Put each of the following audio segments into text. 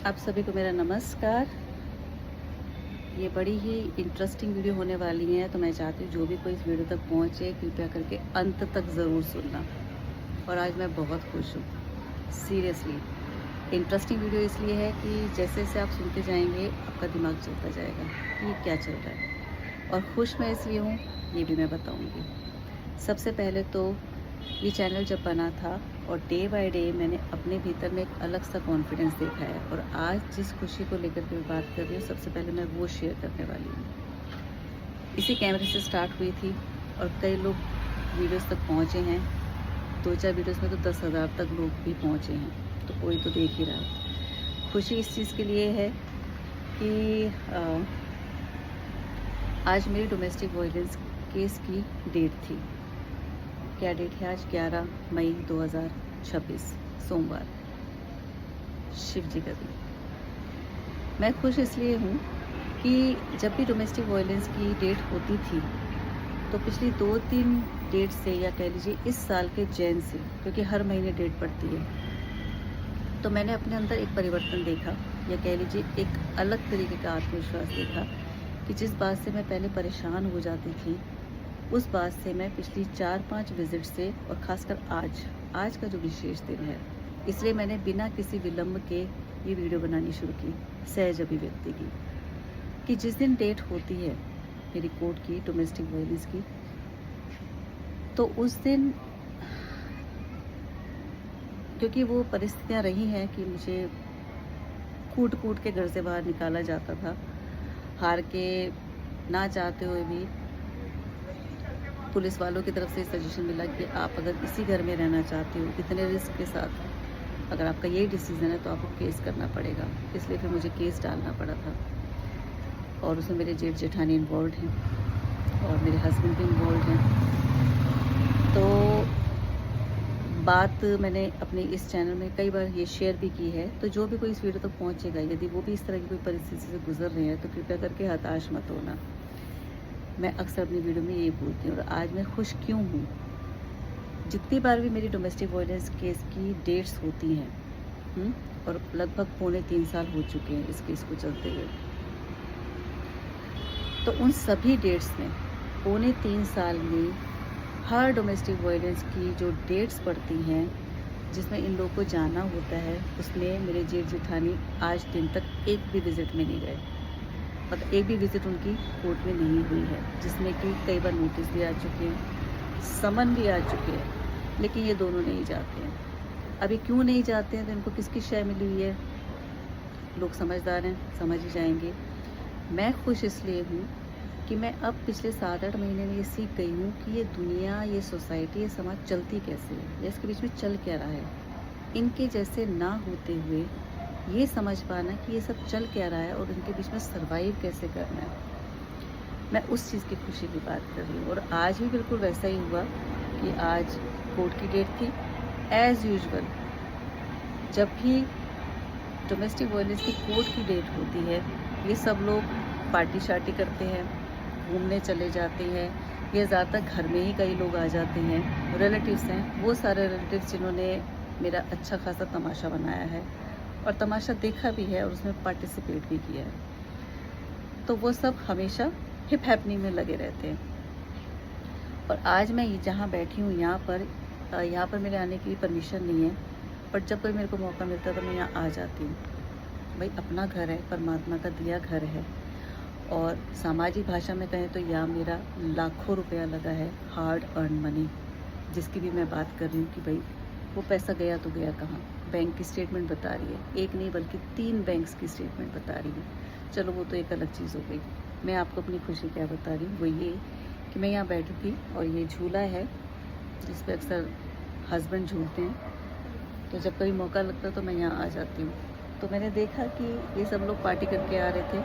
आप सभी को मेरा नमस्कार। ये बड़ी ही इंटरेस्टिंग वीडियो होने वाली है, तो मैं चाहती हूँ जो भी कोई इस वीडियो तक पहुँचे कृपया करके अंत तक ज़रूर सुनना। और आज मैं बहुत खुश हूँ, सीरियसली। इंटरेस्टिंग वीडियो इसलिए है कि जैसे जैसे आप सुनते जाएंगे आपका दिमाग चलता जाएगा कि ये क्या चल रहा है। और खुश मैं इसलिए हूँ, ये भी मैं बताऊँगी। सबसे पहले तो ये चैनल जब बना था और डे बाय डे मैंने अपने भीतर में एक अलग सा कॉन्फिडेंस देखा है, और आज जिस खुशी को लेकर के मैं बात कर रही हूँ सबसे पहले मैं वो शेयर करने वाली हूँ। इसी कैमरे से स्टार्ट हुई थी और कई लोग वीडियोस तक पहुँचे हैं। 2-4 वीडियोस में तो 10,000 तक लोग भी पहुँचे हैं, तो कोई तो देख ही रहा है। खुशी इस चीज़ के लिए है कि आज मेरी डोमेस्टिक वायलेंस केस की डेट थी। क्या डेट है आज? 11 मई 2026 सोमवार, शिव जी का दिन। मैं खुश इसलिए हूँ कि जब भी डोमेस्टिक वायलेंस की डेट होती थी तो पिछली 2-3 डेट से, या कह लीजिए इस साल के जैन से, क्योंकि हर महीने डेट पड़ती है, तो मैंने अपने अंदर एक परिवर्तन देखा, या कह लीजिए एक अलग तरीके का आत्मविश्वास देखा कि जिस बात से मैं पहले परेशान हो जाती थी उस बात से मैं पिछली 4-5 विजिट से, और ख़ासकर आज का जो विशेष दिन है, इसलिए मैंने बिना किसी विलंब के ये वीडियो बनानी शुरू की, सहज अभिव्यक्ति की, कि जिस दिन डेट होती है मेरी कोर्ट की, डोमेस्टिक वायलेंस की, तो उस दिन, क्योंकि वो परिस्थितियाँ रही हैं कि मुझे कूट कूट के घर से बाहर निकाला जाता था, हार के ना चाहते हुए भी पुलिस वालों की तरफ से सजेशन मिला कि आप अगर इसी घर में रहना चाहते हो, इतने रिस्क के साथ, अगर आपका यही डिसीज़न है तो आपको केस करना पड़ेगा। इसलिए फिर मुझे केस डालना पड़ा था, और उसमें मेरे जेठ जेठानी इन्वॉल्व हैं और मेरे हस्बैंड भी इन्वॉल्व हैं। तो बात मैंने अपने इस चैनल में कई बार ये शेयर भी की है, तो जो भी कोई इस वीडियो तक पहुँचेगा, यदि वो भी इस तरह की कोई परिस्थिति से गुजर रहे हैं तो कृपया करके हताश मत होना। मैं अक्सर अपनी वीडियो में ये बोलती हूँ, और आज मैं खुश क्यों हूँ। जितनी बार भी मेरी डोमेस्टिक वायलेंस केस की डेट्स होती हैं, और लगभग 2.25 साल हो चुके हैं इस केस को चलते हुए, तो उन सभी डेट्स में 2.25 साल में हर डोमेस्टिक वायलेंस की जो डेट्स पड़ती हैं जिसमें इन लोगों को जाना होता है, उसमें मेरे जेठ जेठानी आज दिन तक एक भी विज़िट में नहीं गए, मतलब एक भी विज़िट उनकी कोर्ट में नहीं हुई है, जिसमें कि कई बार नोटिस भी आ चुके हैं, समन भी आ चुके हैं, लेकिन ये दोनों नहीं जाते हैं। अभी क्यों नहीं जाते हैं? तो इनको किसकी शय मिली हुई है? लोग समझदार हैं, समझ ही जाएंगे। मैं खुश इसलिए हूँ कि मैं अब पिछले 7-8 महीने में ये सीख गई हूँ कि ये दुनिया, ये सोसाइटी, ये समाज चलती कैसे है, या इसके बीच में चल क्या रहा है। इनके जैसे ना होते हुए ये समझ पाना कि ये सब चल क्या रहा है और इनके बीच में सर्वाइव कैसे करना है, मैं उस चीज़ की खुशी की बात कर रही हूँ। और आज भी बिल्कुल वैसा ही हुआ कि आज कोर्ट की डेट थी। एज़ यूजुअल जब भी डोमेस्टिक वायलेंस की कोर्ट की डेट होती है, ये सब लोग पार्टी शार्टी करते हैं, घूमने चले जाते हैं, या ज़्यादातर घर में ही कई लोग आ जाते हैं, रिलेटिव्स हैं, वो सारे रिलेटिव्स जिन्होंने मेरा अच्छा खासा तमाशा बनाया है और तमाशा देखा भी है और उसमें पार्टिसिपेट भी किया है, तो वो सब हमेशा हिप हैपनिंग में लगे रहते हैं। और आज मैं जहाँ बैठी हूँ यहाँ पर मेरे आने की परमिशन नहीं है, पर जब कोई मेरे को मौका मिलता है तो मैं यहाँ आ जाती हूँ। भाई अपना घर है, परमात्मा का दिया घर है, और सामाजिक भाषा में कहें तो यहाँ मेरा लाखों रुपया लगा है, हार्ड अर्न मनी, जिसकी भी मैं बात कर रही हूँ कि भाई वो पैसा गया तो गया कहाँ। बैंक की स्टेटमेंट बता रही है, एक नहीं बल्कि 3 बैंक्स की स्टेटमेंट बता रही है। चलो वो तो एक अलग चीज़ हो गई। मैं आपको अपनी खुशी क्या बता रही हूँ, वो ये कि मैं यहाँ बैठी थी और ये झूला है जिस पर अक्सर हस्बैंड झूलते हैं, तो जब कभी मौका लगता है तो मैं यहाँ आ जाती हूँ। तो मैंने देखा कि ये सब लोग पार्टी करके आ रहे थे,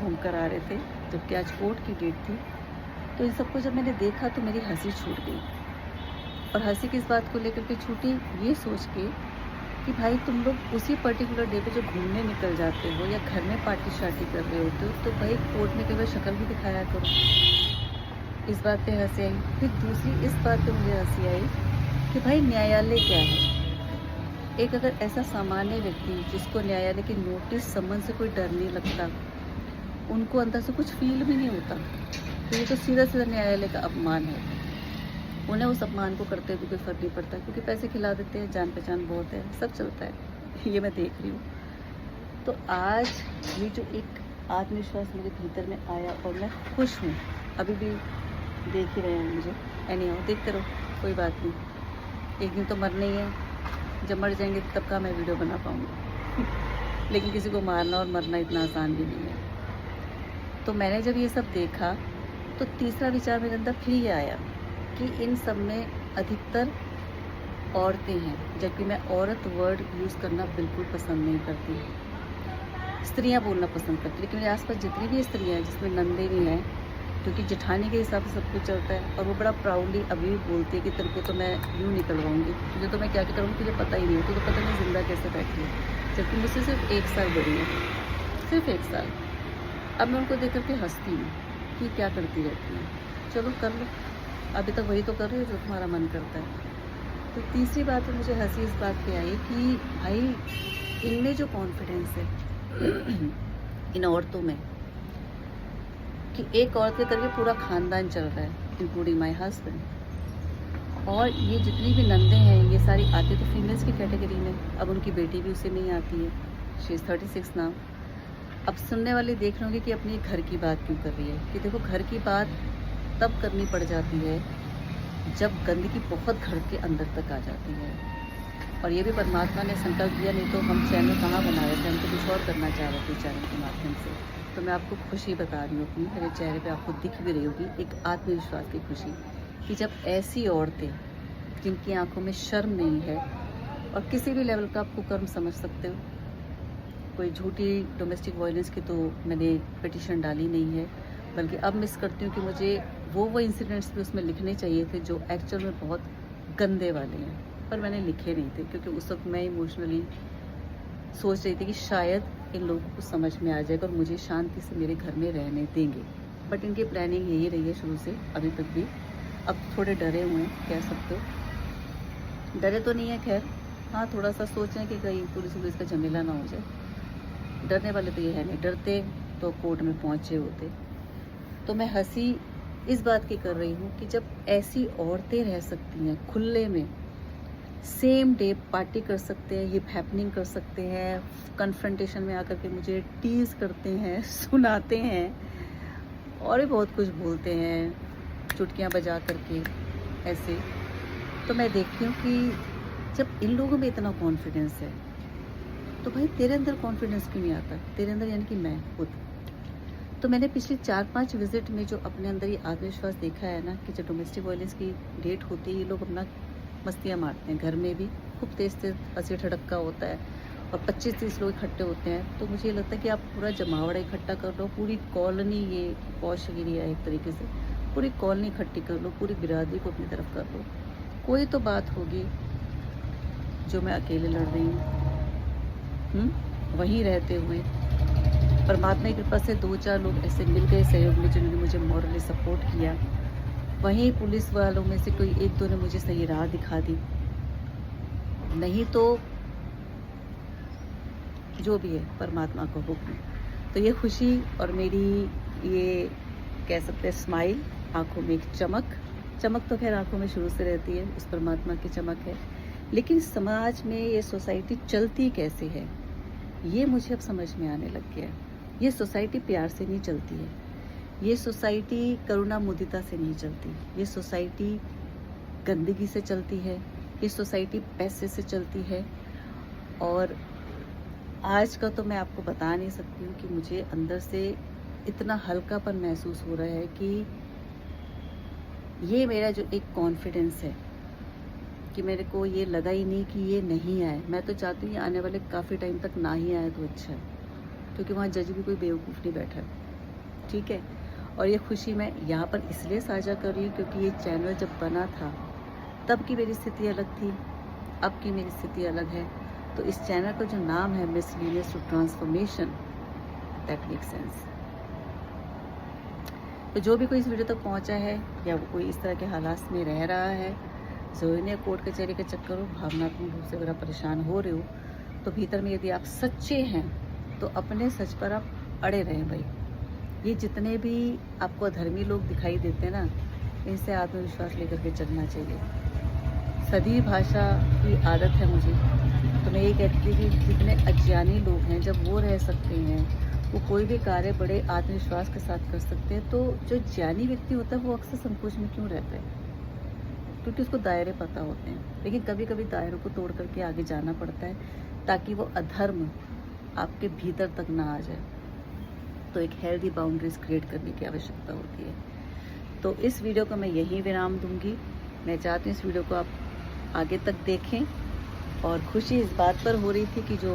घूम कर आ रहे थे, जबकि आज कोर्ट की डेट थी। तो इन सबको जब मैंने देखा तो मेरी हंसी छूट गई। और हंसी किस बात को लेकर के छूटी? ये सोच के कि भाई तुम लोग उसी पर्टिकुलर डे पे जो घूमने निकल जाते हो या घर में पार्टी शार्टी कर रहे होते हो, तो भाई कोर्ट में कई बार शक्ल भी दिखाया करो। इस बात पे हंसी आई। फिर दूसरी इस बात पे मुझे हंसी आई कि भाई न्यायालय क्या है? एक अगर ऐसा सामान्य व्यक्ति जिसको न्यायालय के नोटिस समन से कोई डर नहीं लगता, उनको अंदर से कुछ फील भी नहीं होता, तो ये तो सीधा-सीधा न्यायालय का अपमान है। उन्हें उस अपमान को करते हुए कोई फ़र्क नहीं पड़ता, क्योंकि पैसे खिला देते हैं, जान-पहचान बहुत है, सब चलता है। ये मैं देख रही हूँ। तो आज ये जो एक आत्मविश्वास मेरे भीतर में आया और मैं खुश हूँ। अभी भी देख ही रहे हैं मुझे, एनीहाउ देखते रहो, कोई बात नहीं। एक दिन तो मरना ही है, जब मर जाएँगे तब का मैं वीडियो बना पाऊँगी। लेकिन किसी को मारना और मरना इतना आसान भी नहीं है। तो मैंने जब ये सब देखा, तो तीसरा विचार मेरे अंदर फिर ये आया कि इन सब में अधिकतर औरतें हैं, जबकि मैं औरत वर्ड यूज़ करना बिल्कुल पसंद नहीं करती। स्त्रियाँ बोलना पसंद करती, लेकिन मेरे आसपास जितनी भी स्त्रियाँ हैं, जिसमें नंदिनी है, क्योंकि जेठानी के हिसाब से सब कुछ चलता है, और वो बड़ा प्राउडली अभी भी बोलती है कि तेरे को तो मैं यूँ निकलवाऊँगी, तुझे तो मैं क्या-क्या करूँगी तुझे पता ही नहीं है, तुझे तो पता नहीं ज़िंदा कैसे बैठी है। जबकि मुझसे सिर्फ 1 साल बड़ी है, सिर्फ 1 साल। अब मैं उनको देख कर के हँसती हूँ कि क्या करती रहती है, चलो कर लो, अभी तक वही तो कर रही हो जो तुम्हारा मन करता है। तो तीसरी बात तो मुझे हँसी इस बात पे आई कि भाई इनमें जो कॉन्फिडेंस है इन औरतों में, कि एक औरत के करके पूरा खानदान चल रहा है, इंक्लूडिंग माय हस्बैंड। और ये जितनी भी नंदे हैं ये सारी आती तो फीमेल्स की कैटेगरी में, अब उनकी बेटी भी उसी में ही आती है, शी इज़ 36 नाउ। अब सुनने वाले देख रहे होंगे कि अपनी घर की बात क्यों कर रही है, कि देखो घर की बात तब करनी पड़ जाती है जब गंदगी बहुत घर के अंदर तक आ जाती है। और ये भी परमात्मा ने संकल्प दिया, नहीं तो हम चैनल कहाँ बना रहे थे, हम तो कुछ और करना चाह रहे थे चैनल के माध्यम से। तो मैं आपको खुशी बता रही हूँ अपनी, मेरे चेहरे पे आपको दिख भी रही होगी एक आत्मविश्वास की खुशी, कि जब ऐसी औरतें जिनकी आंखों में शर्म नहीं है, और किसी भी लेवल का आप कुकर्म समझ सकते हो, कोई झूठी डोमेस्टिक वायलेंस की तो मैंने पिटीशन डाली नहीं है, बल्कि अब मिस करती हूँ कि मुझे वो इंसिडेंट्स भी उसमें लिखने चाहिए थे जो एक्चुअल में बहुत गंदे वाले हैं, पर मैंने लिखे नहीं थे, क्योंकि उस वक्त मैं इमोशनली सोच रही थी कि शायद इन लोगों को समझ में आ जाएगा और मुझे शांति से मेरे घर में रहने देंगे। बट इनकी प्लानिंग यही रही है शुरू से अभी तक भी। अब थोड़े डरे हुए हैं, कह सकते हो, डरे तो नहीं है खैर, हाँ थोड़ा सा सोच रहे हैं कि कहीं पुलिस का झमेला ना हो जाए। डरने वाले तो ये है नहीं, डरते तो कोर्ट में पहुँचे होते। तो मैं हंसी इस बात की कर रही हूँ कि जब ऐसी औरतें रह सकती हैं खुले में, सेम डे पार्टी कर सकते हैं, हिप हैपनिंग कर सकते हैं, कन्फ्रंटेशन में आकर के मुझे टीज़ करते हैं, सुनाते हैं, और भी बहुत कुछ बोलते हैं, चुटकियाँ बजा करके ऐसे। तो मैं देखती हूँ कि जब इन लोगों में इतना कॉन्फिडेंस है, तो भाई तेरे अंदर कॉन्फिडेंस क्यों नहीं आता? तेरे अंदर यानी कि मैं खुद। तो मैंने पिछले 4-5 विज़िट में जो अपने अंदर ये आत्मविश्वास देखा है ना, कि जब डोमेस्टिक वायलेंस की डेट होती है, ये लोग अपना मस्तियाँ मारते हैं, घर में भी खूब तेज़ हंसी ठड़क्का होता है, और 25-30 लोग इकट्ठे होते हैं। तो मुझे ये लगता है कि आप पूरा जमावड़ा इकट्ठा कर लो, पूरी कॉलोनी, ये पॉश एरिया है एक तरीके से, पूरी कॉलोनी इकट्ठी कर लो, पूरी बिरादरी को अपनी तरफ कर लो। कोई तो बात होगी जो मैं अकेले लड़ रही हूँ, वहीं रहते हुए। परमात्मा की कृपा से 2-4 लोग ऐसे मिल गए सहयोग में, जिन्होंने मुझे मॉरली सपोर्ट किया। वहीं पुलिस वालों में से कोई 1-2 ने मुझे सही राह दिखा दी, नहीं तो जो भी है परमात्मा का हुक्म। तो ये खुशी और मेरी ये कह सकते हैं स्माइल, आँखों में एक चमक तो खैर आँखों में शुरू से रहती है, उस परमात्मा की चमक है। लेकिन समाज में ये सोसाइटी चलती कैसे है, ये मुझे अब समझ में आने लग गया है। ये सोसाइटी प्यार से नहीं चलती है, ये सोसाइटी करुणा मुदिता से नहीं चलती, ये सोसाइटी गंदगी से चलती है, ये सोसाइटी पैसे से चलती है। और आज का तो मैं आपको बता नहीं सकती हूँ कि मुझे अंदर से इतना हल्कापन महसूस हो रहा है कि ये मेरा जो एक कॉन्फिडेंस है, कि मेरे को ये लगा ही नहीं कि ये नहीं आए। मैं तो चाहती हूँ ये आने वाले काफ़ी टाइम तक ना ही आए तो अच्छा है, क्योंकि वहाँ जज भी कोई बेवकूफ़ नहीं बैठा है, ठीक है। और ये खुशी मैं यहाँ पर इसलिए साझा कर रही हूँ क्योंकि ये चैनल जब बना था तब की मेरी स्थिति अलग थी, अब की मेरी स्थिति अलग है। तो इस चैनल का जो नाम है miscellaneous to transformation, that make sense. तो जो भी कोई इस वीडियो तक पहुँचा है, या वो कोई इस तरह के हालात में रह रहा है, ज़रूरी नहीं कोर्ट कचहरी के चक्कर हो, भावनात्मक रूप से अगर आप परेशान हो रहे हो तो भीतर में यदि आप सच्चे हैं तो अपने सच पर आप अड़े रहें भाई। ये जितने भी आपको अधर्मी लोग दिखाई देते हैं ना, इनसे आत्मविश्वास लेकर के चलना चाहिए। सदी भाषा की आदत है मुझे, तो मैं ये कहती थी कि जितने अज्ञानी लोग हैं जब वो रह सकते हैं, वो कोई भी कार्य बड़े आत्मविश्वास के साथ कर सकते हैं, तो जो ज्ञानी व्यक्ति होता है वो अक्सर संकोच में क्यों रहता है? क्योंकि उसको दायरे पता होते हैं। लेकिन कभी कभी दायरों को तोड़ करके आगे जाना पड़ता है ताकि वो अधर्म आपके भीतर तक ना आ जाए। तो एक हेल्दी बाउंड्रीज क्रिएट करने की आवश्यकता होती है। तो इस वीडियो को मैं यहीं विराम दूंगी। मैं चाहती हूँ इस वीडियो को आप आगे तक देखें। और खुशी इस बात पर हो रही थी कि जो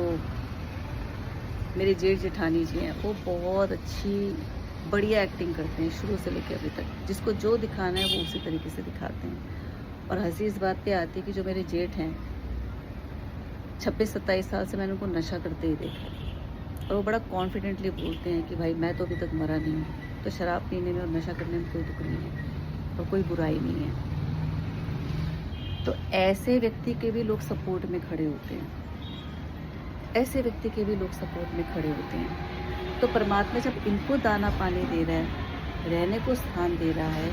मेरे जेठ जेठानी जी हैं वो बहुत अच्छी बढ़िया एक्टिंग करते हैं शुरू से लेकर अभी तक। जिसको जो दिखाना है वो उसी तरीके से दिखाते हैं। और हंसी इस बात पे आती है कि जो मेरे जेठ हैं 26-27 साल से मैंने उनको नशा करते ही देखा है। और वो बड़ा कॉन्फिडेंटली बोलते हैं कि भाई मैं तो अभी तक मरा नहीं हूँ। तो शराब पीने में और नशा करने में कोई दुख नहीं है और कोई बुराई नहीं है। तो ऐसे व्यक्ति के भी लोग सपोर्ट में खड़े होते हैं। ऐसे व्यक्ति के भी लोग सपोर्ट में खड़े होते हैं। तो परमात्मा जब इनको दाना पानी दे रहा है, रहने को स्थान दे रहा है,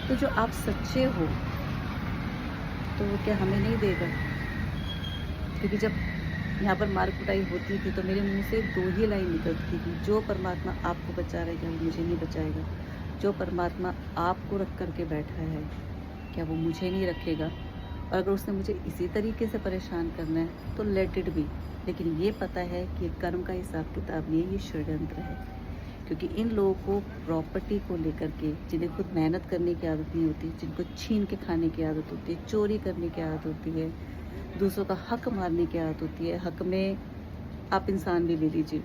तो जो आप सच्चे हो तो वो क्या हमें नहीं देगा? क्योंकि जब यहाँ पर मार कुटाई होती थी तो मेरे मुंह से 2 ही लाइन निकलती थी, जो परमात्मा आपको बचा रहा है क्या वो मुझे नहीं बचाएगा? जो परमात्मा आपको रख करके बैठा है क्या वो मुझे नहीं रखेगा? और अगर उसने मुझे इसी तरीके से परेशान करना है तो लेट इट बी। लेकिन ये पता है कि कर्म का हिसाब किताब नहीं है, ये षड्यंत्र है। क्योंकि इन लोगों को प्रॉपर्टी को लेकर के, जिन्हें खुद मेहनत करने की आदत नहीं होती, जिनको छीन के खाने की आदत होती है, चोरी करने की आदत होती है, दूसरों का हक मारने की आदत होती है, हक में आप इंसान भी ले लीजिए,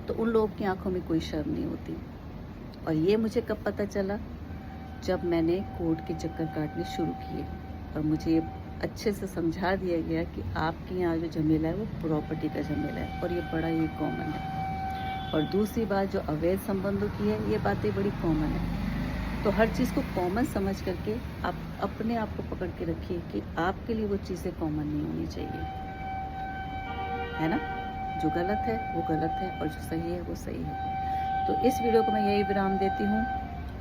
तो उन लोगों की आंखों में कोई शर्म नहीं होती। और ये मुझे कब पता चला? जब मैंने कोर्ट के चक्कर काटने शुरू किए और मुझे अच्छे से समझा दिया गया कि आपके यहाँ जो झमेला है वो प्रॉपर्टी का झमेला है और ये बड़ा ही कॉमन है। और दूसरी बात जो अवैध संबंधों की है, ये बातें बड़ी कॉमन है। तो हर चीज़ को कॉमन समझ करके आप अपने आप को पकड़ के रखिए कि आपके लिए वो चीज़ें कॉमन नहीं होनी चाहिए, है ना? जो गलत है वो गलत है और जो सही है वो सही है। तो इस वीडियो को मैं यही विराम देती हूँ।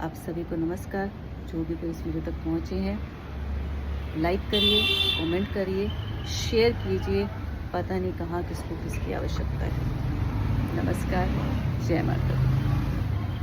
आप सभी को नमस्कार। जो भी कोई इस वीडियो तक पहुँचे हैं, लाइक करिए, कमेंट करिए, शेयर कीजिए। पता नहीं कहाँ किसको किसकी आवश्यकता है। नमस्कार, जय माता दी।